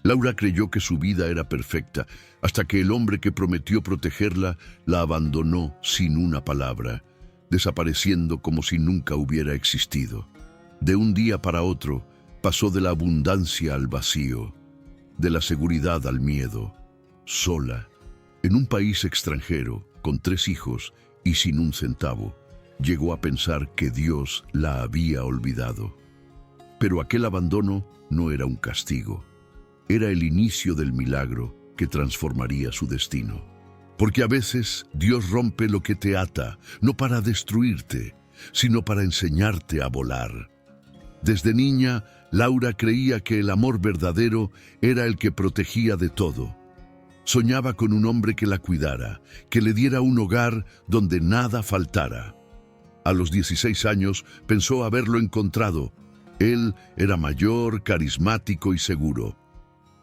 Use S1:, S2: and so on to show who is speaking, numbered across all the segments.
S1: Laura creyó que su vida era perfecta, hasta que el hombre que prometió protegerla la abandonó sin una palabra, desapareciendo como si nunca hubiera existido. De un día para otro, pasó de la abundancia al vacío, de la seguridad al miedo, sola, en un país extranjero, con 3 hijos y sin un centavo. Llegó a pensar que Dios la había olvidado. Pero aquel abandono no era un castigo. Era el inicio del milagro que transformaría su destino. Porque a veces Dios rompe lo que te ata, no para destruirte, sino para enseñarte a volar. Desde niña, Laura creía que el amor verdadero era el que protegía de todo. Soñaba con un hombre que la cuidara, que le diera un hogar donde nada faltara. A los 16 años pensó haberlo encontrado. Él era mayor, carismático y seguro.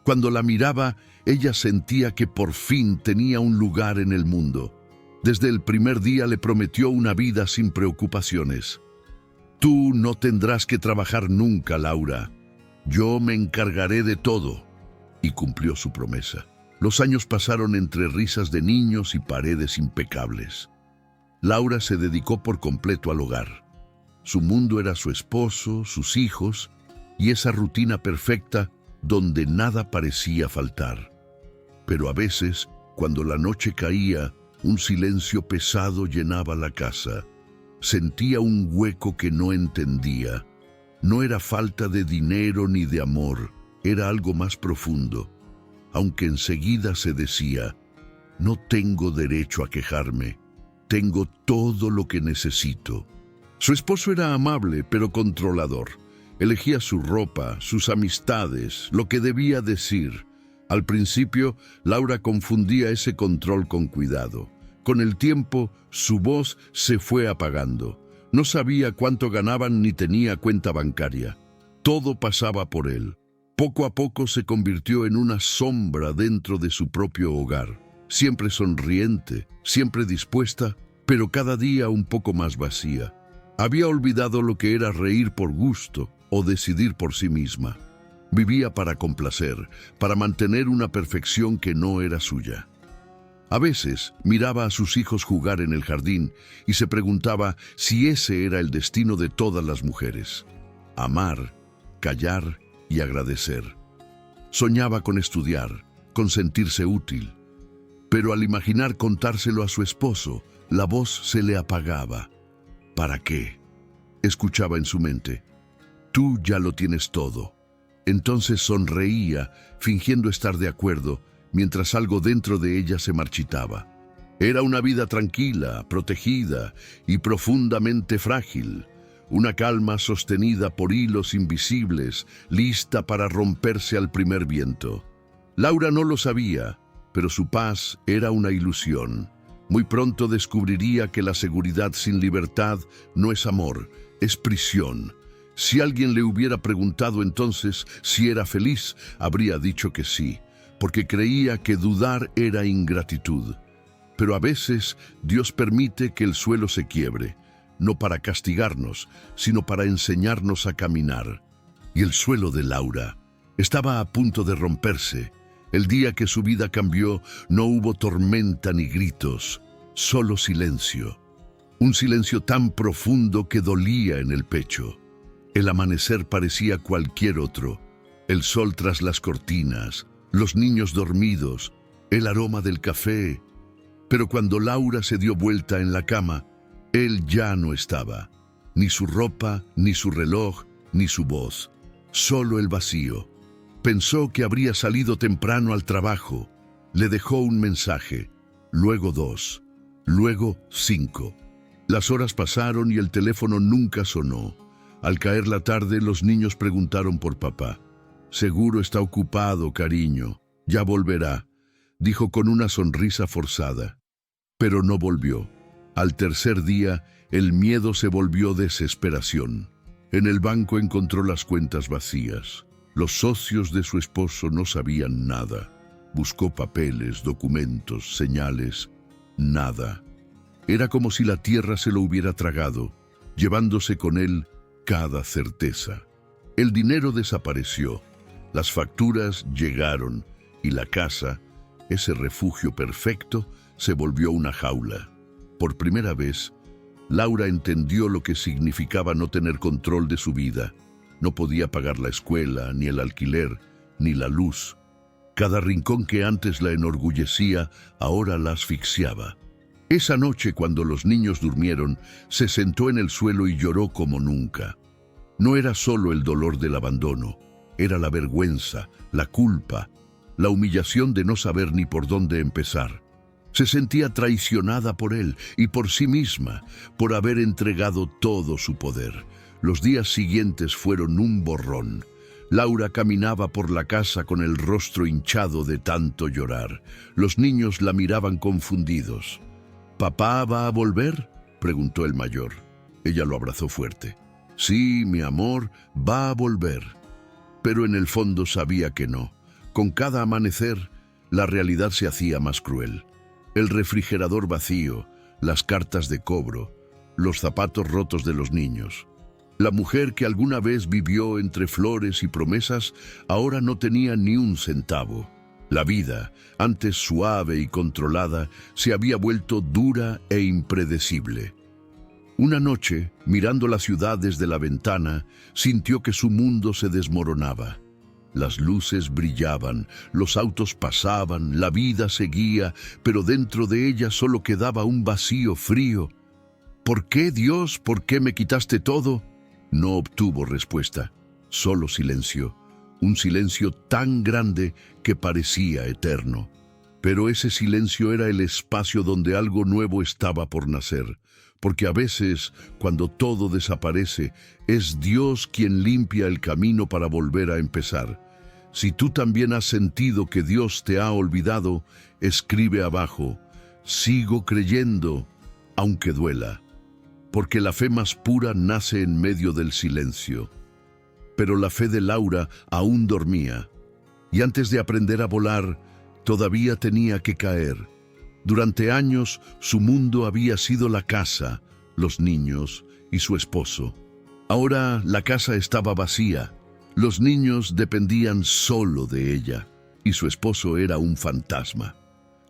S1: Cuando la miraba, ella sentía que por fin tenía un lugar en el mundo. Desde el primer día le prometió una vida sin preocupaciones. Tú no tendrás que trabajar nunca, Laura. Yo me encargaré de todo. Y cumplió su promesa. Los años pasaron entre risas de niños y paredes impecables. Laura se dedicó por completo al hogar. Su mundo era su esposo, sus hijos y esa rutina perfecta donde nada parecía faltar. Pero a veces, cuando la noche caía, un silencio pesado llenaba la casa. Sentía un hueco que no entendía. No era falta de dinero ni de amor, era algo más profundo. Aunque enseguida se decía, no tengo derecho a quejarme, tengo todo lo que necesito. Su esposo era amable, pero controlador. Elegía su ropa, sus amistades, lo que debía decir. Al principio, Laura confundía ese control con cuidado. Con el tiempo, su voz se fue apagando. No sabía cuánto ganaban ni tenía cuenta bancaria. Todo pasaba por él. Poco a poco se convirtió en una sombra dentro de su propio hogar. Siempre sonriente, siempre dispuesta, pero cada día un poco más vacía. Había olvidado lo que era reír por gusto o decidir por sí misma. Vivía para complacer, para mantener una perfección que no era suya. A veces miraba a sus hijos jugar en el jardín y se preguntaba si ese era el destino de todas las mujeres. Amar, callar y agradecer. Soñaba con estudiar, con sentirse útil. Pero al imaginar contárselo a su esposo, la voz se le apagaba. ¿Para qué? Escuchaba en su mente. Tú ya lo tienes todo. Entonces sonreía, fingiendo estar de acuerdo, mientras algo dentro de ella se marchitaba. Era una vida tranquila, protegida y profundamente frágil. Una calma sostenida por hilos invisibles, lista para romperse al primer viento. Laura no lo sabía, pero su paz era una ilusión. Muy pronto descubriría que la seguridad sin libertad no es amor, es prisión. Si alguien le hubiera preguntado entonces si era feliz, habría dicho que sí, porque creía que dudar era ingratitud. Pero a veces Dios permite que el suelo se quiebre, no para castigarnos, sino para enseñarnos a caminar. Y el suelo de Laura estaba a punto de romperse. El día que su vida cambió, no hubo tormenta ni gritos, solo silencio. Un silencio tan profundo que dolía en el pecho. El amanecer parecía cualquier otro. El sol tras las cortinas, los niños dormidos, el aroma del café. Pero cuando Laura se dio vuelta en la cama, él ya no estaba. Ni su ropa, ni su reloj, ni su voz. Solo el vacío. Pensó que habría salido temprano al trabajo. Le dejó un mensaje, luego 2, luego 5. Las horas pasaron y el teléfono nunca sonó. Al caer la tarde, los niños preguntaron por papá. Seguro está ocupado, cariño. Ya volverá, dijo con una sonrisa forzada. Pero no volvió. Al tercer día, el miedo se volvió desesperación. En el banco encontró las cuentas vacías. Los socios de su esposo no sabían nada. Buscó papeles, documentos, señales. Nada. Era como si la tierra se lo hubiera tragado, llevándose con él cada certeza. El dinero desapareció, Las facturas llegaron y la casa, ese refugio perfecto, se volvió una jaula. Por primera vez, Laura entendió lo que significaba no tener control de su vida. No podía pagar la escuela, ni el alquiler, ni la luz. Cada rincón que antes la enorgullecía, ahora la asfixiaba. Esa noche, cuando los niños durmieron, se sentó en el suelo y lloró como nunca. No era solo el dolor del abandono, era la vergüenza, la culpa, la humillación de no saber ni por dónde empezar. Se sentía traicionada por él y por sí misma, por haber entregado todo su poder. Los días siguientes fueron un borrón. Laura caminaba por la casa con el rostro hinchado de tanto llorar. Los niños la miraban confundidos. ¿Papá va a volver?, preguntó el mayor. Ella lo abrazó fuerte. Sí, mi amor, va a volver. Pero en el fondo sabía que no. Con cada amanecer, la realidad se hacía más cruel. El refrigerador vacío, las cartas de cobro, los zapatos rotos de los niños. La mujer que alguna vez vivió entre flores y promesas, ahora no tenía ni un centavo. La vida, antes suave y controlada, se había vuelto dura e impredecible. Una noche, mirando la ciudad desde la ventana, sintió que su mundo se desmoronaba. Las luces brillaban, los autos pasaban, la vida seguía, pero dentro de ella solo quedaba un vacío frío. ¿Por qué, Dios? ¿Por qué me quitaste todo? No obtuvo respuesta, solo silencio. Un silencio tan grande que parecía eterno. Pero ese silencio era el espacio donde algo nuevo estaba por nacer. Porque a veces, cuando todo desaparece, es Dios quien limpia el camino para volver a empezar. Si tú también has sentido que Dios te ha olvidado, escribe abajo: sigo creyendo, aunque duela. Porque la fe más pura nace en medio del silencio. Pero la fe de Laura aún dormía. Y antes de aprender a volar, todavía tenía que caer. Durante años, su mundo había sido la casa, los niños y su esposo. Ahora la casa estaba vacía. Los niños dependían solo de ella, y su esposo era un fantasma.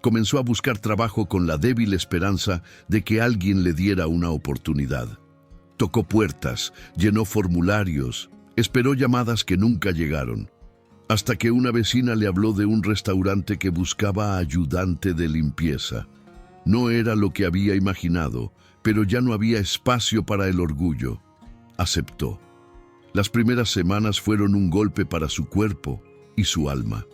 S1: Comenzó a buscar trabajo con la débil esperanza de que alguien le diera una oportunidad. Tocó puertas, llenó formularios, esperó llamadas que nunca llegaron. Hasta que una vecina le habló de un restaurante que buscaba ayudante de limpieza. No era lo que había imaginado, pero ya no había espacio para el orgullo. Aceptó. Las primeras semanas fueron un golpe para su cuerpo y su alma.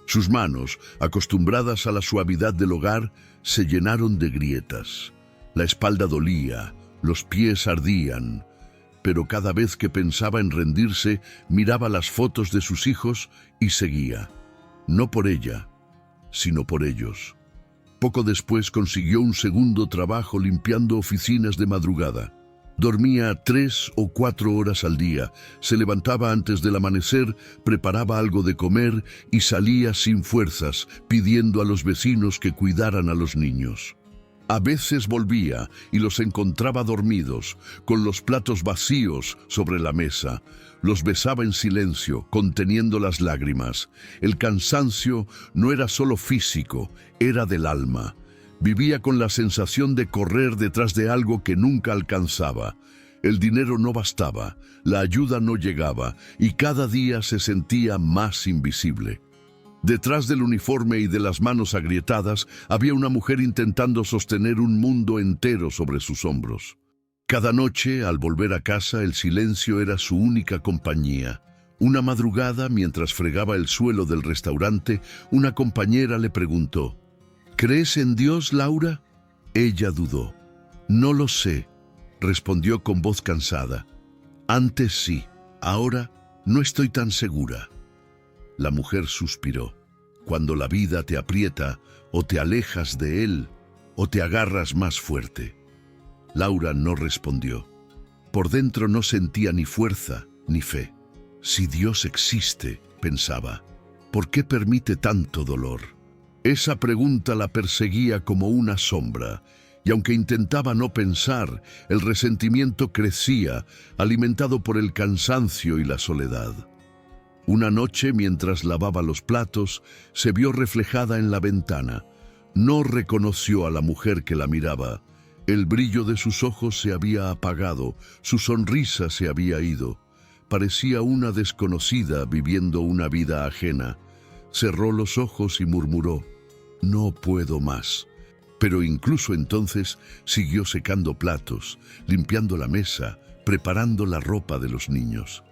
S1: Sus manos, acostumbradas a la suavidad del hogar, se llenaron de grietas. La espalda dolía, los pies ardían. Pero cada vez que pensaba en rendirse, miraba las fotos de sus hijos y seguía. No por ella, sino por ellos. Poco después consiguió un segundo trabajo limpiando oficinas de madrugada. Dormía 3 o 4 horas al día, se levantaba antes del amanecer, preparaba algo de comer y salía sin fuerzas, pidiendo a los vecinos que cuidaran a los niños. A veces volvía y los encontraba dormidos, con los platos vacíos sobre la mesa. Los besaba en silencio, conteniendo las lágrimas. El cansancio no era solo físico, era del alma. Vivía con la sensación de correr detrás de algo que nunca alcanzaba. El dinero no bastaba, la ayuda no llegaba y cada día se sentía más invisible. Detrás del uniforme y de las manos agrietadas había una mujer intentando sostener un mundo entero sobre sus hombros. Cada noche, al volver a casa, el silencio era su única compañía. Una madrugada, mientras fregaba el suelo del restaurante, una compañera le preguntó: ¿crees en Dios, Laura? Ella dudó. No lo sé, respondió con voz cansada. Antes sí, ahora no estoy tan segura. La mujer suspiró. Cuando la vida te aprieta, o te alejas de él, o te agarras más fuerte. Laura no respondió. Por dentro no sentía ni fuerza ni fe. Si Dios existe, pensaba, ¿por qué permite tanto dolor? Esa pregunta la perseguía como una sombra, y aunque intentaba no pensar, el resentimiento crecía, alimentado por el cansancio y la soledad. Una noche, mientras lavaba los platos, se vio reflejada en la ventana. No reconoció a la mujer que la miraba. El brillo de sus ojos se había apagado, su sonrisa se había ido. Parecía una desconocida viviendo una vida ajena. Cerró los ojos y murmuró: «No puedo más». Pero incluso entonces siguió secando platos, limpiando la mesa, preparando la ropa de los niños.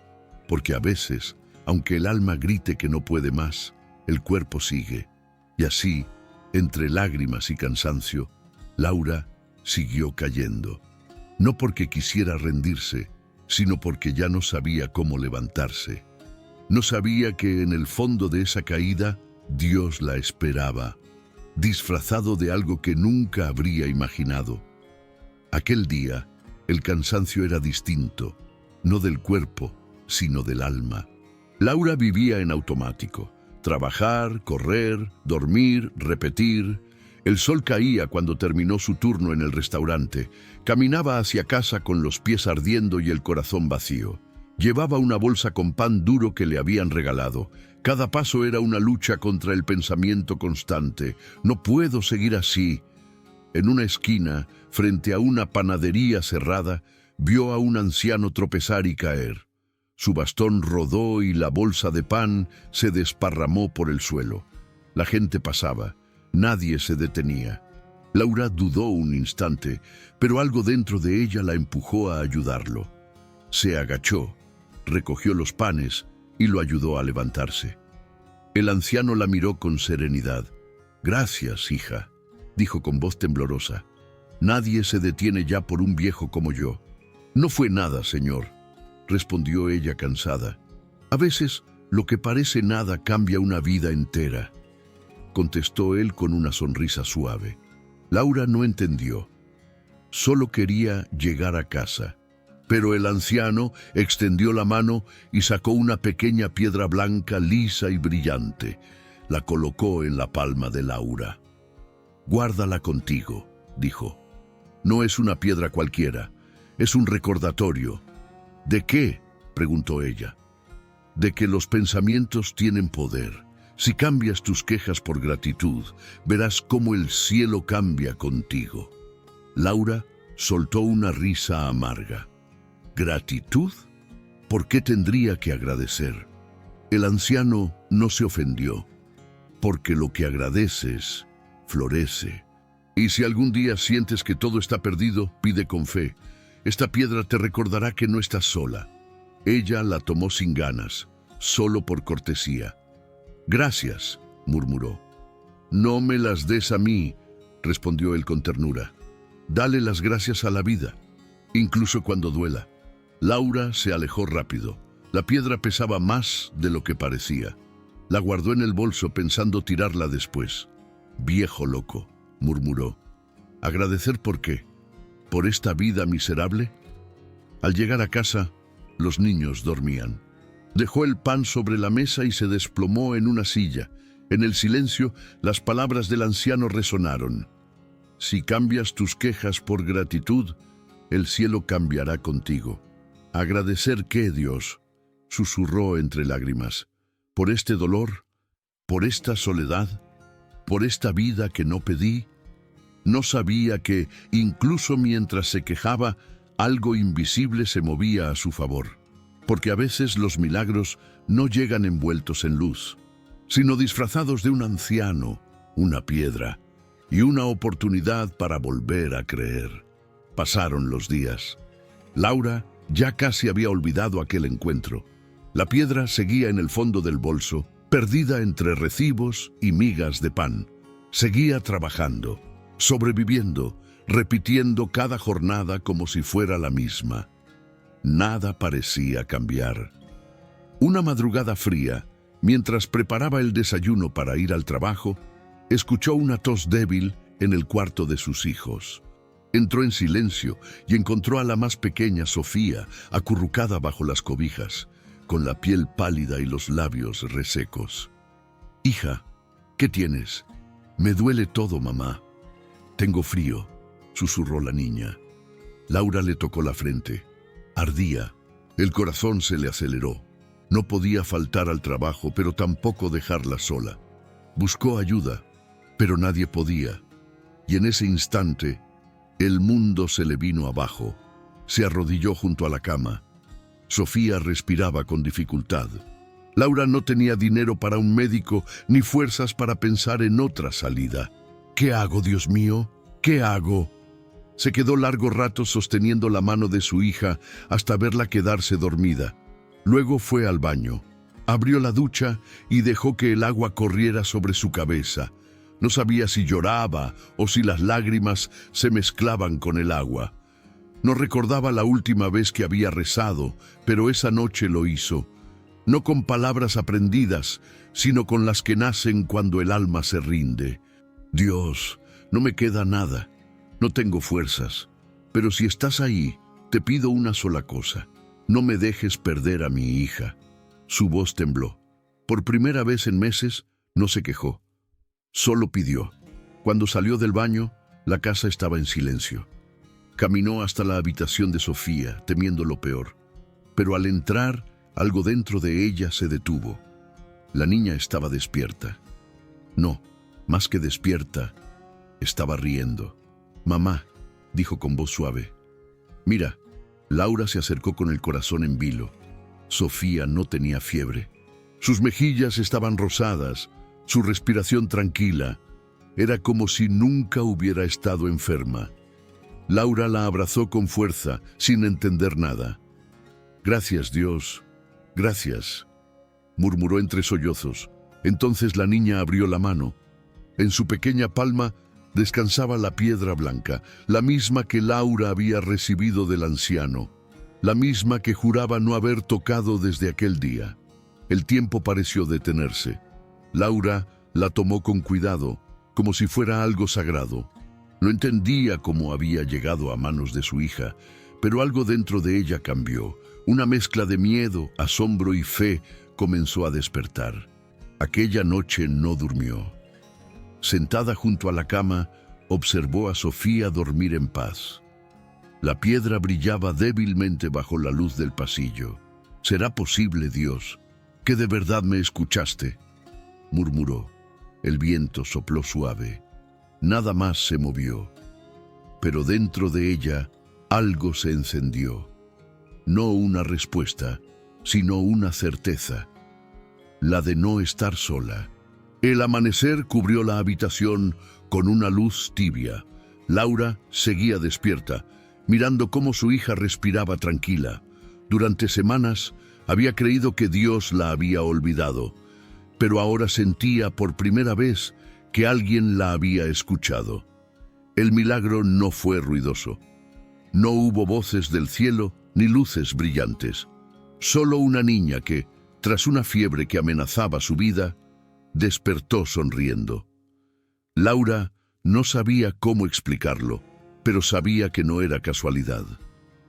S1: Porque a veces, aunque el alma grite que no puede más, el cuerpo sigue. Y así, entre lágrimas y cansancio, Laura siguió cayendo. No porque quisiera rendirse, sino porque ya no sabía cómo levantarse. No sabía que en el fondo de esa caída Dios la esperaba, disfrazado de algo que nunca habría imaginado. Aquel día, el cansancio era distinto, no del cuerpo, sino del alma. Laura vivía en automático. Trabajar, correr, dormir, repetir. El sol caía cuando terminó su turno en el restaurante. Caminaba hacia casa con los pies ardiendo y el corazón vacío. Llevaba una bolsa con pan duro que le habían regalado. Cada paso era una lucha contra el pensamiento constante. No puedo seguir así. En una esquina, frente a una panadería cerrada, vio a un anciano tropezar y caer. Su bastón rodó y la bolsa de pan se desparramó por el suelo. La gente pasaba. Nadie se detenía. Laura dudó un instante, pero algo dentro de ella la empujó a ayudarlo. Se agachó, recogió los panes y lo ayudó a levantarse. El anciano la miró con serenidad. «Gracias, hija», dijo con voz temblorosa. «Nadie se detiene ya por un viejo como yo». «No fue nada, señor», respondió ella cansada. «A veces, lo que parece nada cambia una vida entera», contestó él con una sonrisa suave. Laura no entendió. Solo quería llegar a casa. Pero el anciano extendió la mano y sacó una pequeña piedra blanca, lisa y brillante. La colocó en la palma de Laura. «Guárdala contigo», dijo. «No es una piedra cualquiera, es un recordatorio». «¿De qué?», preguntó ella. «De que los pensamientos tienen poder. Si cambias tus quejas por gratitud, verás cómo el cielo cambia contigo». Laura soltó una risa amarga. «¿Gratitud? ¿Por qué tendría que agradecer?». El anciano no se ofendió. «Porque lo que agradeces, florece. Y si algún día sientes que todo está perdido, pide con fe. Esta piedra te recordará que no estás sola». Ella la tomó sin ganas, solo por cortesía. «Gracias», murmuró. «No me las des a mí», respondió él con ternura. «Dale las gracias a la vida, incluso cuando duela». Laura se alejó rápido. La piedra pesaba más de lo que parecía. La guardó en el bolso pensando tirarla después. «Viejo loco», murmuró. «¿Agradecer por qué? ¿Por esta vida miserable?». Al llegar a casa, los niños dormían. Dejó el pan sobre la mesa y se desplomó en una silla. En el silencio, las palabras del anciano resonaron. «Si cambias tus quejas por gratitud, el cielo cambiará contigo». «¿Agradecer qué, Dios?», susurró entre lágrimas. «¿Por este dolor? ¿Por esta soledad? ¿Por esta vida que no pedí?». No sabía que, incluso mientras se quejaba, algo invisible se movía a su favor. Porque a veces los milagros no llegan envueltos en luz, sino disfrazados de un anciano, una piedra y una oportunidad para volver a creer. Pasaron los días. Laura ya casi había olvidado aquel encuentro. La piedra seguía en el fondo del bolso, perdida entre recibos y migas de pan. Seguía trabajando, sobreviviendo, repitiendo cada jornada como si fuera la misma. Nada parecía cambiar. Una madrugada fría, mientras preparaba el desayuno para ir al trabajo, escuchó una tos débil en el cuarto de sus hijos. Entró en silencio y encontró a la más pequeña, Sofía, acurrucada bajo las cobijas, con la piel pálida y los labios resecos. «Hija, ¿qué tienes?». «Me duele todo, mamá». «Tengo frío», susurró la niña. Laura le tocó la frente. Ardía. El corazón se le aceleró. No podía faltar al trabajo, pero tampoco dejarla sola. Buscó ayuda, pero nadie podía. Y en ese instante, el mundo se le vino abajo. Se arrodilló junto a la cama. Sofía respiraba con dificultad. Laura no tenía dinero para un médico ni fuerzas para pensar en otra salida. ¿Qué hago, Dios mío? ¿Qué hago? Se quedó largo rato sosteniendo la mano de su hija hasta verla quedarse dormida. Luego fue al baño. Abrió la ducha y dejó que el agua corriera sobre su cabeza. No sabía si lloraba o si las lágrimas se mezclaban con el agua. No recordaba la última vez que había rezado, pero esa noche lo hizo. No con palabras aprendidas, sino con las que nacen cuando el alma se rinde. Dios, no me queda nada. No tengo fuerzas. Pero si estás ahí, te pido una sola cosa. No me dejes perder a mi hija. Su voz tembló. Por primera vez en meses, no se quejó. Solo pidió. Cuando salió del baño, la casa estaba en silencio. Caminó hasta la habitación de Sofía, temiendo lo peor. Pero al entrar, algo dentro de ella se detuvo. La niña estaba despierta. No, más que despierta, estaba riendo. «Mamá», dijo con voz suave. «Mira». Laura se acercó con el corazón en vilo. Sofía no tenía fiebre. Sus mejillas estaban rosadas, su respiración tranquila. Era como si nunca hubiera estado enferma. Laura la abrazó con fuerza, sin entender nada. «Gracias, Dios. Gracias», murmuró entre sollozos. Entonces la niña abrió la mano. En su pequeña palma descansaba la piedra blanca, la misma que Laura había recibido del anciano, la misma que juraba no haber tocado desde aquel día. El tiempo pareció detenerse. Laura la tomó con cuidado, como si fuera algo sagrado. No entendía cómo había llegado a manos de su hija, pero algo dentro de ella cambió. Una mezcla de miedo, asombro y fe comenzó a despertar. Aquella noche no durmió. Sentada junto a la cama, observó a Sofía dormir en paz. La piedra brillaba débilmente bajo la luz del pasillo. «¿Será posible, Dios, que de verdad me escuchaste?», murmuró. El viento sopló suave. Nada más se movió. Pero dentro de ella algo se encendió. No una respuesta, sino una certeza. La de no estar sola. El amanecer cubrió la habitación con una luz tibia. Laura seguía despierta, mirando cómo su hija respiraba tranquila. Durante semanas había creído que Dios la había olvidado, pero ahora sentía por primera vez que alguien la había escuchado. El milagro no fue ruidoso. No hubo voces del cielo ni luces brillantes. Solo una niña que, tras una fiebre que amenazaba su vida, despertó sonriendo. Laura no sabía cómo explicarlo, pero sabía que no era casualidad.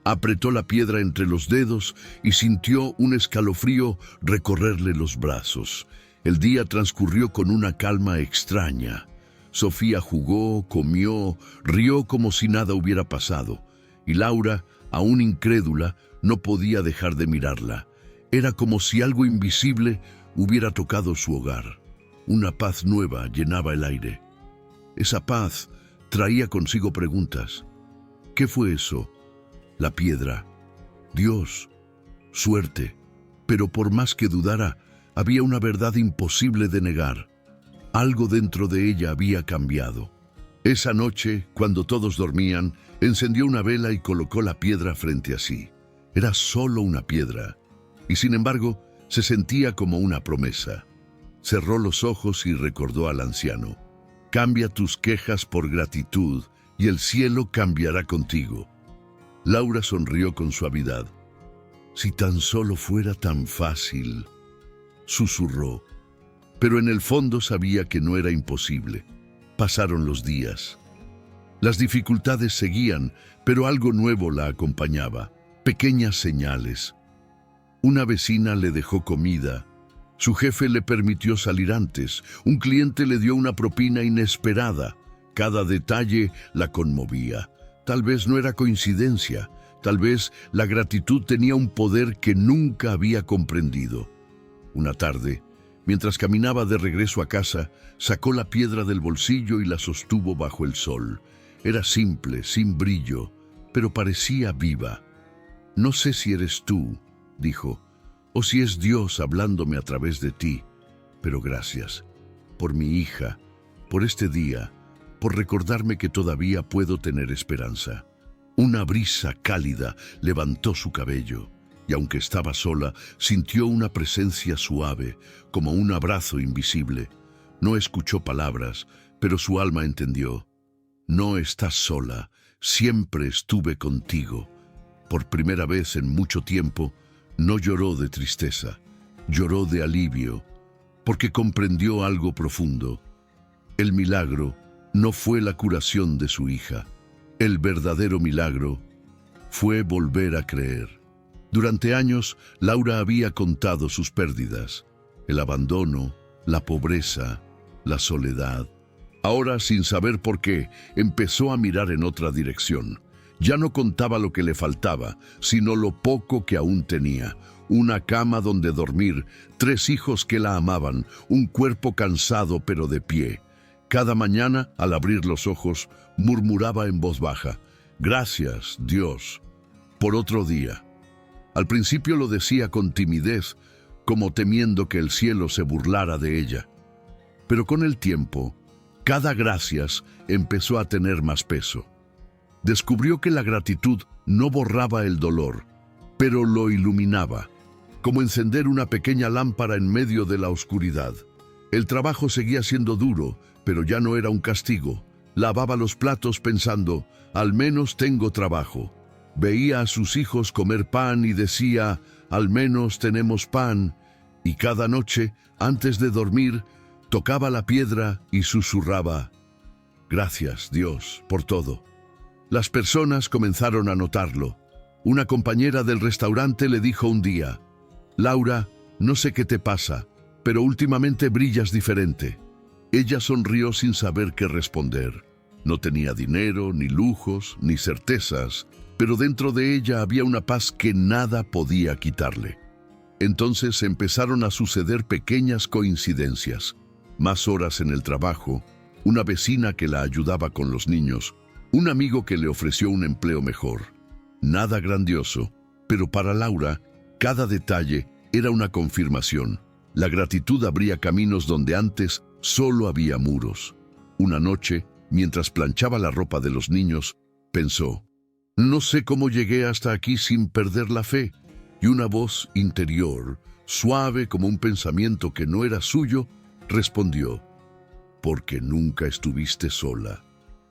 S1: Apretó la piedra entre los dedos y sintió un escalofrío recorrerle los brazos. El día transcurrió con una calma extraña. Sofía jugó, comió, rió como si nada hubiera pasado, y Laura, aún incrédula, no podía dejar de mirarla. Era como si algo invisible hubiera tocado su hogar. Una paz nueva llenaba el aire. Esa paz traía consigo preguntas. ¿Qué fue eso? La piedra. Dios. Suerte. Pero por más que dudara, había una verdad imposible de negar. Algo dentro de ella había cambiado. Esa noche, cuando todos dormían, encendió una vela y colocó la piedra frente a sí. Era solo una piedra, y sin embargo, se sentía como una promesa. Cerró los ojos y recordó al anciano. «Cambia tus quejas por gratitud, y el cielo cambiará contigo». Laura sonrió con suavidad. «Si tan solo fuera tan fácil», susurró. Pero en el fondo sabía que no era imposible. Pasaron los días. Las dificultades seguían, pero algo nuevo la acompañaba. Pequeñas señales. Una vecina le dejó comida. Su jefe le permitió salir antes. Un cliente le dio una propina inesperada. Cada detalle la conmovía. Tal vez no era coincidencia. Tal vez la gratitud tenía un poder que nunca había comprendido. Una tarde, mientras caminaba de regreso a casa, sacó la piedra del bolsillo y la sostuvo bajo el sol. Era simple, sin brillo, pero parecía viva. «No sé si eres tú», dijo, «o si es Dios hablándome a través de ti, pero gracias por mi hija, por este día, por recordarme que todavía puedo tener esperanza». Una brisa cálida levantó su cabello, y aunque estaba sola, sintió una presencia suave, como un abrazo invisible. No escuchó palabras, pero su alma entendió. «No estás sola, siempre estuve contigo». Por primera vez en mucho tiempo, no lloró de tristeza, lloró de alivio, porque comprendió algo profundo. El milagro no fue la curación de su hija. El verdadero milagro fue volver a creer. Durante años, Laura había contado sus pérdidas, el abandono, la pobreza, la soledad. Ahora, sin saber por qué, empezó a mirar en otra dirección. Ya no contaba lo que le faltaba, sino lo poco que aún tenía. Una cama donde dormir, 3 hijos que la amaban, un cuerpo cansado pero de pie. Cada mañana, al abrir los ojos, murmuraba en voz baja: «Gracias, Dios, por otro día». Al principio lo decía con timidez, como temiendo que el cielo se burlara de ella. Pero con el tiempo, cada gracias empezó a tener más peso. Descubrió que la gratitud no borraba el dolor, pero lo iluminaba, como encender una pequeña lámpara en medio de la oscuridad. El trabajo seguía siendo duro, pero ya no era un castigo. Lavaba los platos pensando: «Al menos tengo trabajo». Veía a sus hijos comer pan y decía: «Al menos tenemos pan». Y cada noche, antes de dormir, tocaba la piedra y susurraba: «Gracias, Dios, por todo». Las personas comenzaron a notarlo. Una compañera del restaurante le dijo un día: «Laura, no sé qué te pasa, pero últimamente brillas diferente». Ella sonrió sin saber qué responder. No tenía dinero, ni lujos, ni certezas, pero dentro de ella había una paz que nada podía quitarle. Entonces empezaron a suceder pequeñas coincidencias. Más horas en el trabajo, una vecina que la ayudaba con los niños, un amigo que le ofreció un empleo mejor. Nada grandioso, pero para Laura, cada detalle era una confirmación. La gratitud abría caminos donde antes solo había muros. Una noche, mientras planchaba la ropa de los niños, pensó: «No sé cómo llegué hasta aquí sin perder la fe». Y una voz interior, suave como un pensamiento que no era suyo, respondió: «Porque nunca estuviste sola.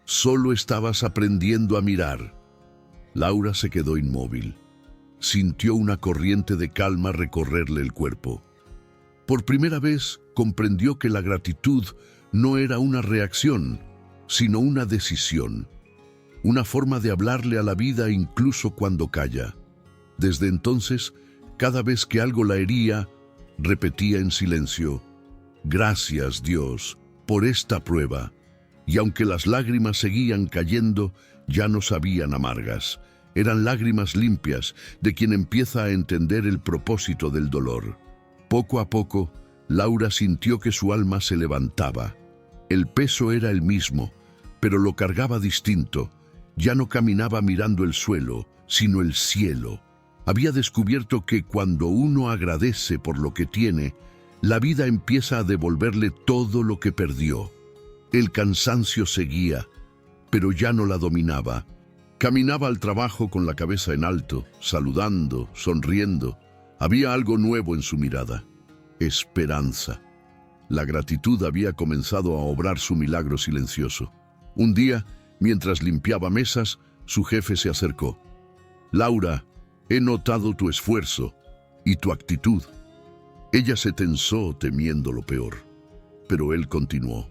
S1: Solo estabas aprendiendo a mirar». Laura se quedó inmóvil. Sintió una corriente de calma recorrerle el cuerpo. Por primera vez comprendió que la gratitud no era una reacción, sino una decisión, una forma de hablarle a la vida incluso cuando calla. Desde entonces, cada vez que algo la hería, repetía en silencio: «Gracias, Dios, por esta prueba». Y aunque las lágrimas seguían cayendo, ya no sabían amargas. Eran lágrimas limpias de quien empieza a entender el propósito del dolor. Poco a poco, Laura sintió que su alma se levantaba. El peso era el mismo, pero lo cargaba distinto. Ya no caminaba mirando el suelo, sino el cielo. Había descubierto que cuando uno agradece por lo que tiene, la vida empieza a devolverle todo lo que perdió. El cansancio seguía, pero ya no la dominaba. Caminaba al trabajo con la cabeza en alto, saludando, sonriendo. Había algo nuevo en su mirada: esperanza. La gratitud había comenzado a obrar su milagro silencioso. Un día, mientras limpiaba mesas, su jefe se acercó. «Laura, he notado tu esfuerzo y tu actitud». Ella se tensó temiendo lo peor, pero él continuó: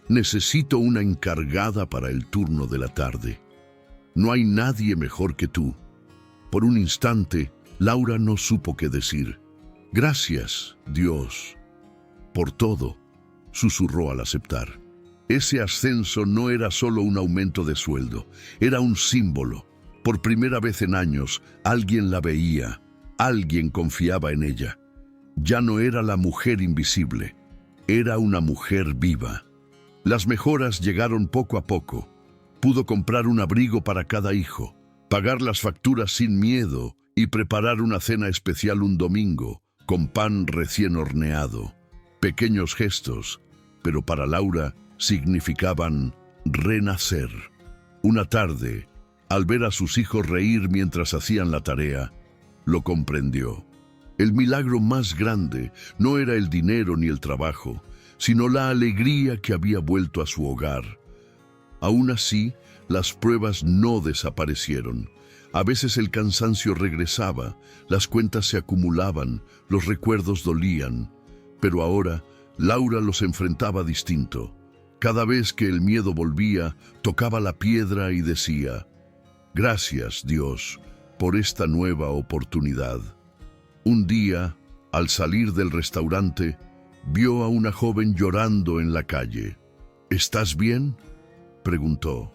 S1: «Necesito una encargada para el turno de la tarde. No hay nadie mejor que tú». Por un instante, Laura no supo qué decir. «Gracias, Dios, por todo», susurró al aceptar. Ese ascenso no era solo un aumento de sueldo, era un símbolo. Por primera vez en años, alguien la veía, alguien confiaba en ella. Ya no era la mujer invisible, era una mujer viva. Las mejoras llegaron poco a poco. Pudo comprar un abrigo para cada hijo, pagar las facturas sin miedo y preparar una cena especial un domingo, con pan recién horneado. Pequeños gestos, pero para Laura significaban renacer. Una tarde, al ver a sus hijos reír mientras hacían la tarea, lo comprendió. El milagro más grande no era el dinero ni el trabajo, sino la alegría que había vuelto a su hogar. Aún así, las pruebas no desaparecieron. A veces el cansancio regresaba, las cuentas se acumulaban, los recuerdos dolían. Pero ahora, Laura los enfrentaba distinto. Cada vez que el miedo volvía, tocaba la piedra y decía: «Gracias, Dios, por esta nueva oportunidad». Un día, al salir del restaurante, vio a una joven llorando en la calle. «¿Estás bien?», preguntó.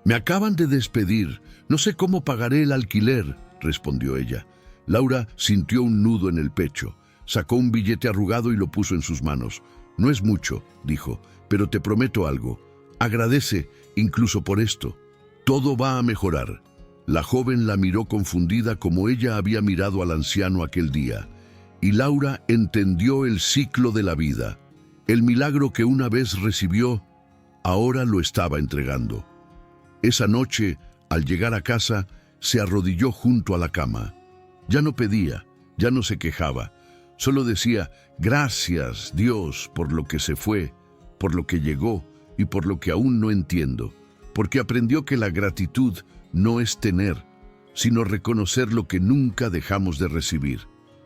S1: «Me acaban de despedir. No sé cómo pagaré el alquiler», respondió ella. Laura sintió un nudo en el pecho. Sacó un billete arrugado y lo puso en sus manos. «No es mucho», dijo, «pero te prometo algo. Agradece incluso por esto. Todo va a mejorar». La joven la miró confundida como ella había mirado al anciano aquel día. Y Laura entendió el ciclo de la vida. El milagro que una vez recibió, ahora lo estaba entregando. Esa noche, al llegar a casa, se arrodilló junto a la cama. Ya no pedía, ya no se quejaba. Solo decía: «Gracias, Dios, por lo que se fue, por lo que llegó y por lo que aún no entiendo». Porque aprendió que la gratitud no es tener, sino reconocer lo que nunca dejamos de recibir.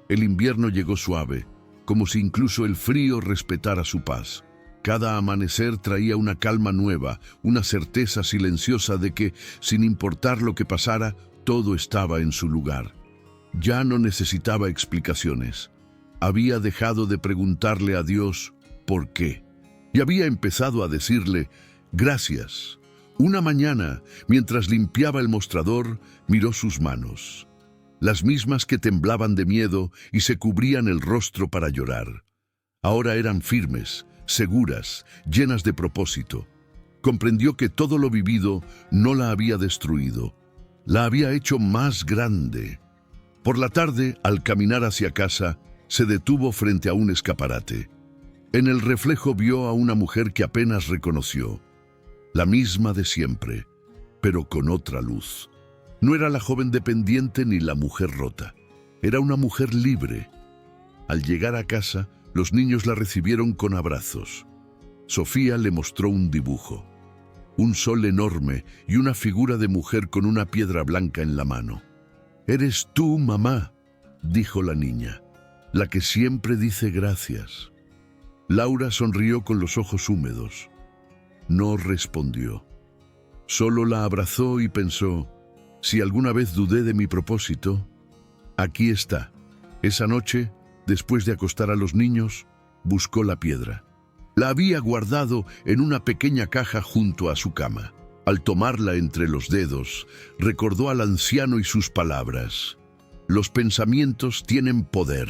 S1: El invierno llegó suave, como si incluso el frío respetara su paz. Cada amanecer traía una calma nueva, una certeza silenciosa de que, sin importar lo que pasara, todo estaba en su lugar. Ya no necesitaba explicaciones. Había dejado de preguntarle a Dios ¿por qué? Y había empezado a decirle: «Gracias». Una mañana, mientras limpiaba el mostrador, miró sus manos, las mismas que temblaban de miedo y se cubrían el rostro para llorar. Ahora eran firmes, seguras, llenas de propósito. Comprendió que todo lo vivido no la había destruido, la había hecho más grande. Por la tarde, al caminar hacia casa, se detuvo frente a un escaparate. En el reflejo vio a una mujer que apenas reconoció. La misma de siempre, pero con otra luz. No era la joven dependiente ni la mujer rota. Era una mujer libre. Al llegar a casa, los niños la recibieron con abrazos. Sofía le mostró un dibujo. Un sol enorme y una figura de mujer con una piedra blanca en la mano. «Eres tú, mamá», dijo la niña, «la que siempre dice gracias». Laura sonrió con los ojos húmedos. No respondió. Solo la abrazó y pensó: si alguna vez dudé de mi propósito, aquí está. Esa noche, después de acostar a los niños, buscó la piedra. La había guardado en una pequeña caja junto a su cama. Al tomarla entre los dedos, recordó al anciano y sus palabras: «Los pensamientos tienen poder».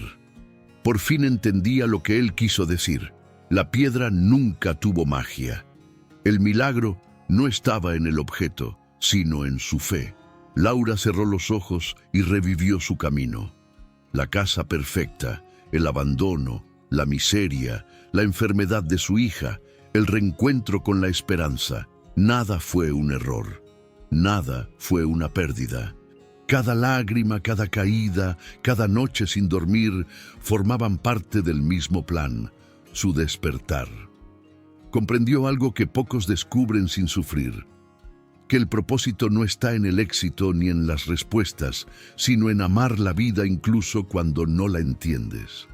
S1: Por fin entendía lo que él quiso decir. La piedra nunca tuvo magia. El milagro no estaba en el objeto, sino en su fe. Laura cerró los ojos y revivió su camino. La casa perfecta, el abandono, la miseria, la enfermedad de su hija, el reencuentro con la esperanza. Nada fue un error. Nada fue una pérdida. Cada lágrima, cada caída, cada noche sin dormir formaban parte del mismo plan, su despertar. Comprendió algo que pocos descubren sin sufrir: que el propósito no está en el éxito ni en las respuestas, sino en amar la vida incluso cuando no la entiendes.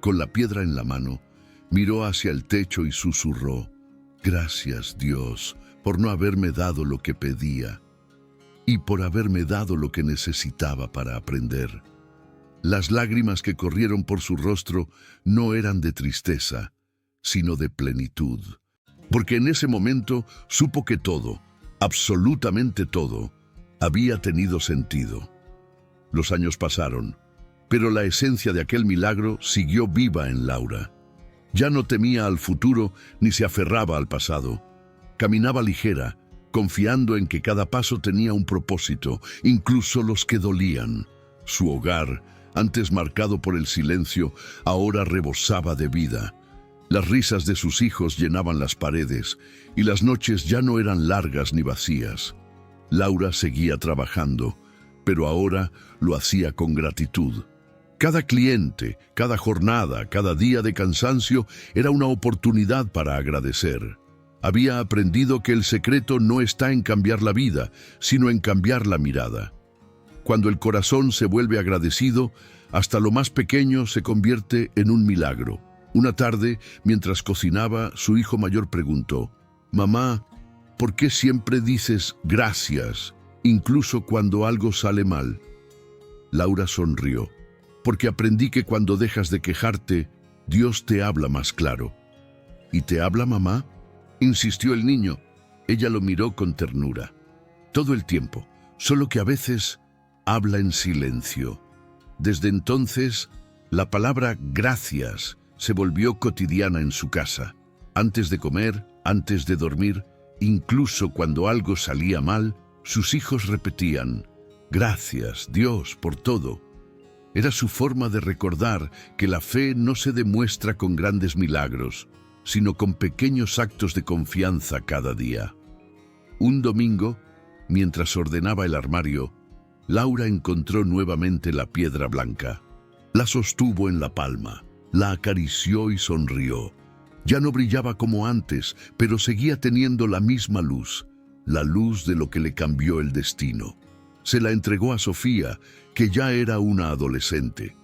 S1: Con la piedra en la mano, miró hacia el techo y susurró: «Gracias, Dios, por no haberme dado lo que pedía y por haberme dado lo que necesitaba para aprender». Las lágrimas que corrieron por su rostro no eran de tristeza, sino de plenitud, porque en ese momento supo que todo, absolutamente todo, había tenido sentido. Los años pasaron, pero la esencia de aquel milagro siguió viva en Laura. Ya no temía al futuro ni se aferraba al pasado. Caminaba ligera, confiando en que cada paso tenía un propósito, incluso los que dolían. Su hogar, antes marcado por el silencio, ahora rebosaba de vida. Las risas de sus hijos llenaban las paredes, y las noches ya no eran largas ni vacías. Laura seguía trabajando, pero ahora lo hacía con gratitud. Cada cliente, cada jornada, cada día de cansancio era una oportunidad para agradecer. Había aprendido que el secreto no está en cambiar la vida, sino en cambiar la mirada. Cuando el corazón se vuelve agradecido, hasta lo más pequeño se convierte en un milagro. Una tarde, mientras cocinaba, su hijo mayor preguntó: «Mamá, ¿por qué siempre dices gracias, incluso cuando algo sale mal?» Laura sonrió. «Porque aprendí que cuando dejas de quejarte, Dios te habla más claro». «¿Y te habla, mamá?», insistió el niño. Ella lo miró con ternura. «Todo el tiempo, solo que a veces habla en silencio». Desde entonces, la palabra gracias se volvió cotidiana en su casa. Antes de comer, antes de dormir, incluso cuando algo salía mal, sus hijos repetían: «Gracias, Dios, por todo». Era su forma de recordar que la fe no se demuestra con grandes milagros, sino con pequeños actos de confianza cada día. Un domingo, mientras ordenaba el armario, Laura encontró nuevamente la piedra blanca. La sostuvo en la palma, la acarició y sonrió. Ya no brillaba como antes, pero seguía teniendo la misma luz, la luz de lo que le cambió el destino. Se la entregó a Sofía, que ya era una adolescente.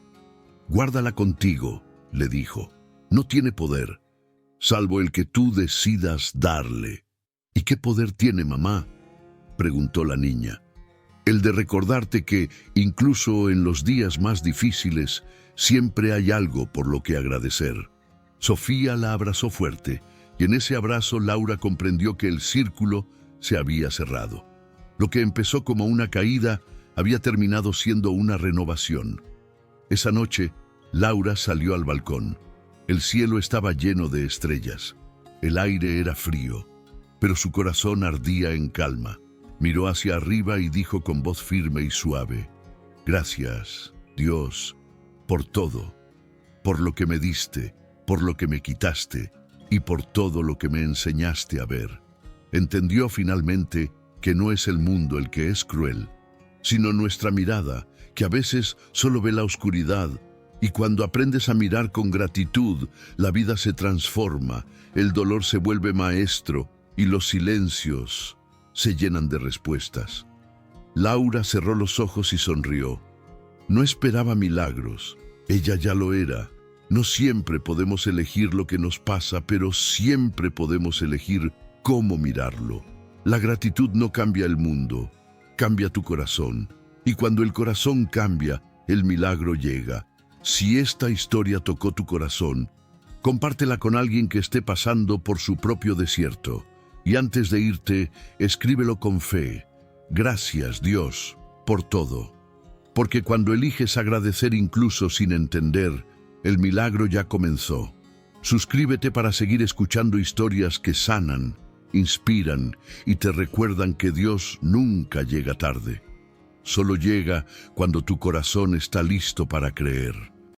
S1: «Guárdala contigo», le dijo. «No tiene poder, salvo el que tú decidas darle». «¿Y qué poder tiene, mamá?», preguntó la niña. «El de recordarte que, incluso en los días más difíciles, siempre hay algo por lo que agradecer». Sofía la abrazó fuerte, y en ese abrazo Laura comprendió que el círculo se había cerrado. Lo que empezó como una caída había terminado siendo una renovación. Esa noche, Laura salió al balcón. El cielo estaba lleno de estrellas. El aire era frío, pero su corazón ardía en calma. Miró hacia arriba y dijo con voz firme y suave: «Gracias, Dios, por todo, por lo que me diste, por lo que me quitaste y por todo lo que me enseñaste a ver». Entendió finalmente que no es el mundo el que es cruel, sino nuestra mirada, que a veces solo ve la oscuridad, y cuando aprendes a mirar con gratitud, la vida se transforma, el dolor se vuelve maestro y los silencios se llenan de respuestas. Laura cerró los ojos y sonrió. No esperaba milagros, ella ya lo era. No siempre podemos elegir lo que nos pasa, pero siempre podemos elegir cómo mirarlo. La gratitud no cambia el mundo, cambia tu corazón. Y cuando el corazón cambia, el milagro llega. Si esta historia tocó tu corazón, compártela con alguien que esté pasando por su propio desierto. Y antes de irte, escríbelo con fe: «Gracias, Dios, por todo». Porque cuando eliges agradecer incluso sin entender, el milagro ya comenzó. Suscríbete para seguir escuchando historias que sanan, inspiran y te recuerdan que Dios nunca llega tarde. Solo llega cuando tu corazón está listo para creer.